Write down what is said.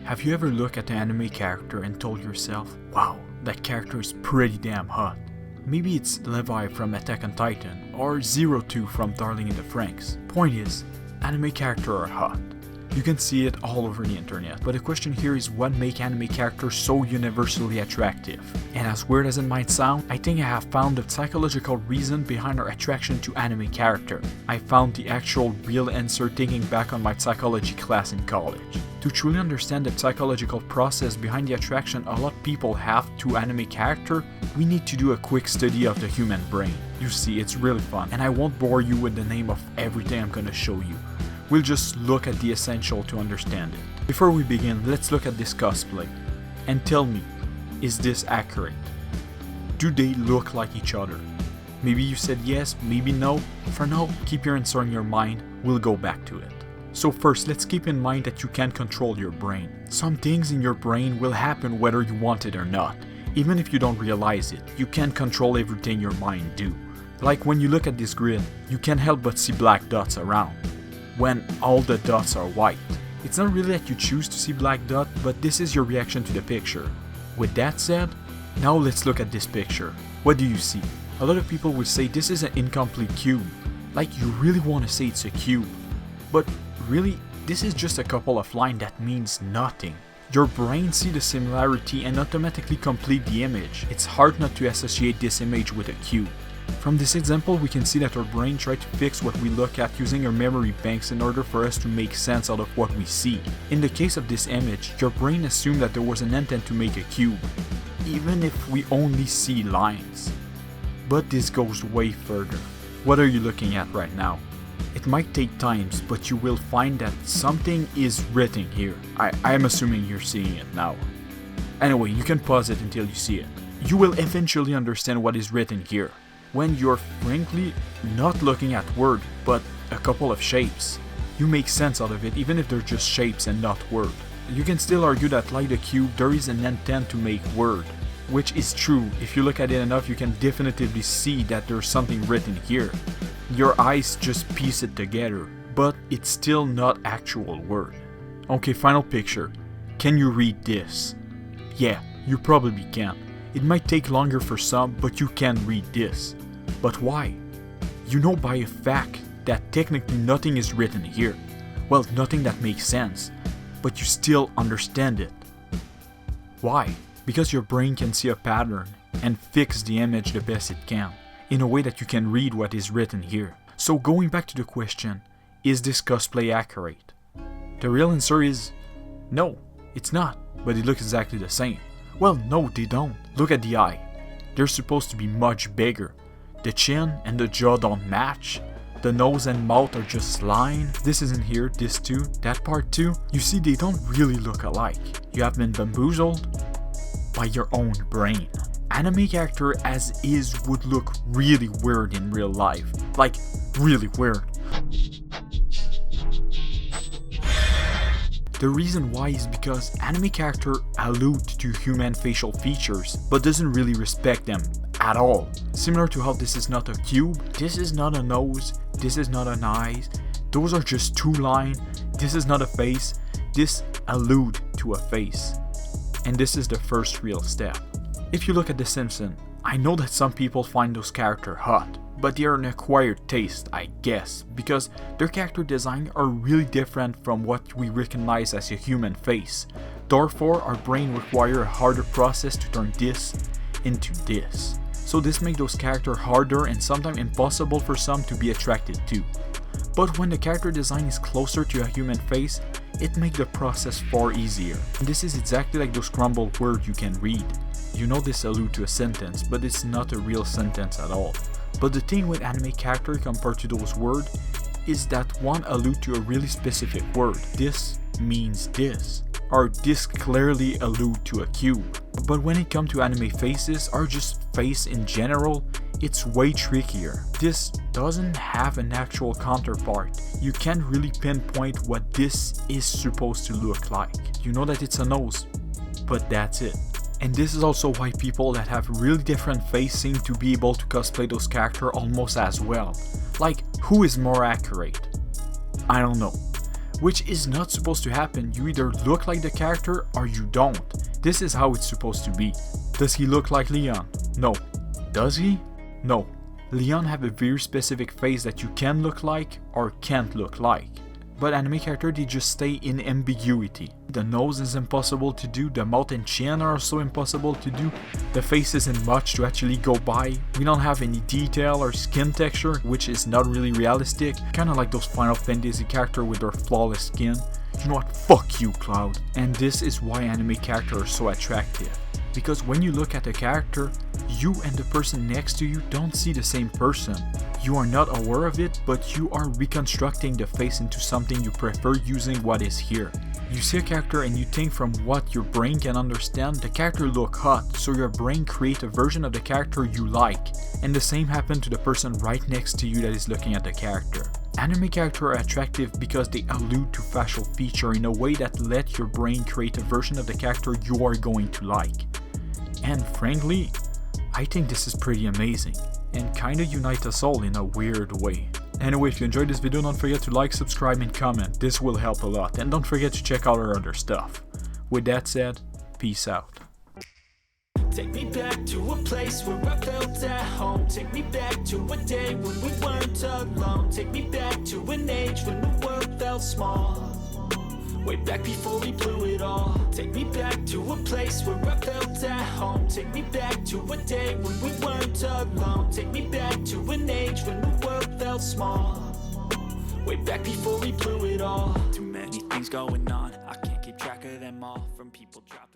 Have you ever looked at an anime character and told yourself, wow, that character is pretty damn hot? Maybe it's Levi from Attack on Titan, or Zero Two from Darling in the Franxx. Point is, anime characters are hot. You can see it all over the internet, but the question here is what makes anime characters so universally attractive? And as weird as it might sound, I think I have found the psychological reason behind our attraction to anime character. I found the actual real answer thinking back on my psychology class in college. To truly understand the psychological process behind the attraction a lot of people have to anime character, we need to do a quick study of the human brain. You see, it's really fun, and I won't bore you with the name of everything I'm gonna show you. We'll just look at the essential to understand it. Before we begin, let's look at this cosplay. And tell me, is this accurate? Do they look like each other? Maybe you said yes, maybe no. For now, keep your answer in your mind, we'll go back to it. So first, let's keep in mind that you can't control your brain. Some things in your brain will happen whether you want it or not. Even if you don't realize it, you can't control everything your mind do. Like when you look at this grid, you can't help but see black dots around. When all the dots are white. It's not really that you choose to see black dot, but this is your reaction to the picture. With that said, now let's look at this picture. What do you see? A lot of people will say this is an incomplete cube. Like you really want to say it's a cube. But really, this is just a couple of lines that means nothing. Your brain sees the similarity and automatically complete the image. It's hard not to associate this image with a cube. From this example, we can see that our brain tries to fix what we look at using our memory banks in order for us to make sense out of what we see. In the case of this image, your brain assumed that there was an intent to make a cube, even if we only see lines. But this goes way further. What are you looking at right now? It might take times, but you will find that something is written here. I am assuming you're seeing it now. Anyway, you can pause it until you see it. You will eventually understand what is written here. When you're frankly not looking at word, but a couple of shapes. You make sense out of it even if they're just shapes and not word. You can still argue that like the cube, there is an intent to make word. Which is true, if you look at it enough you can definitively see that there's something written here. Your eyes just piece it together, but it's still not actual word. Okay, final picture. Can you read this? Yeah, you probably can. It might take longer for some, but you can read this. But why? You know by a fact that technically nothing is written here. Well, nothing that makes sense, but you still understand it. Why? Because your brain can see a pattern and fix the image the best it can, in a way that you can read what is written here. So going back to the question, is this cosplay accurate? The real answer is no, it's not, but it looks exactly the same. Well, no, they don't. Look at the eye. They're supposed to be much bigger. The chin and the jaw don't match. The nose and mouth are just lines. This isn't here, this too, that part too. You see, they don't really look alike. You have been bamboozled by your own brain. Anime character as is would look really weird in real life. Like, really weird. The reason why is because anime character allude to human facial features, but doesn't really respect them at all. Similar to how this is not a cube, this is not a nose, this is not an eye, those are just two lines, this is not a face, this allude to a face. And this is the first real step. If you look at The Simpsons, I know that some people find those characters hot, but they are an acquired taste, I guess, because their character design are really different from what we recognize as a human face. Therefore, our brain require a harder process to turn this into this. So this makes those characters harder and sometimes impossible for some to be attracted to. But when the character design is closer to a human face, it makes the process far easier. And this is exactly like those crumbled words you can read. You know this alludes to a sentence, but it's not a real sentence at all. But the thing with anime character compared to those words is that one alludes to a really specific word. This means this, or this clearly alludes to a cube. But when it comes to anime faces, or just face in general, it's way trickier. This doesn't have an actual counterpart. You can't really pinpoint what this is supposed to look like. You know that it's a nose, but that's it. And this is also why people that have really different face seem to be able to cosplay those characters almost as well. Like, who is more accurate? I don't know. which is not supposed to happen. You either look like the character or you don't. This is how it's supposed to be. Does he look like Leon? No. Does he? No. Leon have a very specific face that you can look like or can't look like. But anime characters, they just stay in ambiguity. The nose is impossible to do, the mouth and chin are also impossible to do, the face isn't much to actually go by, we don't have any detail or skin texture, which is not really realistic, kinda like those Final Fantasy characters with their flawless skin. You know what, fuck you, Cloud. And this is why anime characters are so attractive. Because when you look at a character, you and the person next to you don't see the same person. You are not aware of it, but you are reconstructing the face into something you prefer using what is here. You see a character and you think from what your brain can understand, the character look hot, so your brain create a version of the character you like. And the same happened to the person right next to you that is looking at the character. Anime characters are attractive because they allude to facial feature in a way that let your brain create a version of the character you are going to like. And frankly, I think this is pretty amazing, and kinda unite us all in a weird way. Anyway, if you enjoyed this video, don't forget to like, subscribe, and comment. This will help a lot, and don't forget to check out our other stuff. With that said, peace out. Take me back to a place where I felt at home. Take me back to a day when we weren't alone. Take me back to an age when the world felt small. Way back before we blew it all. Take me back to a place where I felt at home. Take me back to a day when we weren't alone. Take me back to an age when the world felt small. Way back before we blew it all. Too many things going on, I can't keep track of them all. From people dropping